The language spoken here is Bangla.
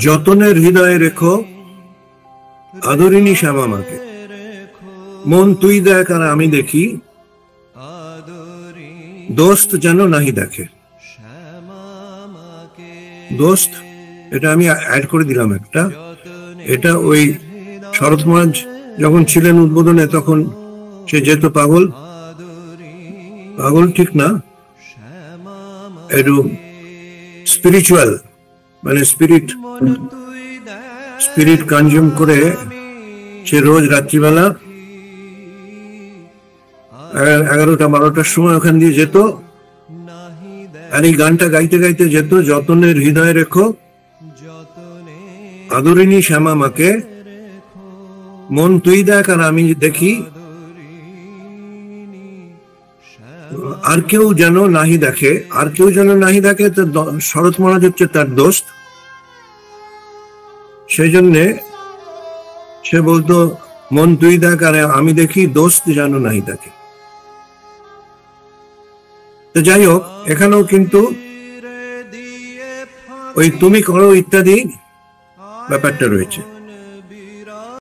যতনের হৃদয়ে রেখো আদরিনী শ্যামামাকে, মন তুই দেখ আর আমি দেখি, দোস্ত যেন নাহি দেখে। দোস্ত, এটা আমি অ্যাড করে দিলাম একটা। এটা ওই শরৎ মহারাজ যখন ছিলেন উদ্বোধনে, তখন সে যেত পাগল, পাগল ঠিক না, একটু স্পিরিচুয়াল, মানে স্পিরিট কনজিউম করে সে রোজ রাত্রিবেলা 11টা 12টার সময় ওখান দিয়ে যেত, আর এই গানটা গাইতে গাইতে যেত, যতনের হৃদয়ে রেখো আদরিনী শ্যামামাকে, মন তুই দেখ আর আমি দেখি, আর কেউ যেন নাহি দেখে। আর কেউ যেন নাহি দেখে, তো শরৎ মহারাজ হচ্ছে তার দোস্ত। সেই জন্যে সে বলতো, মন তুই দেখ আর আমি দেখি, দোস্ত যেন নাহি দেখে। তো যাই হোক, এখানেও কিন্তু ওই তুমি করো ইত্যাদি ব্যাপারটা রয়েছে।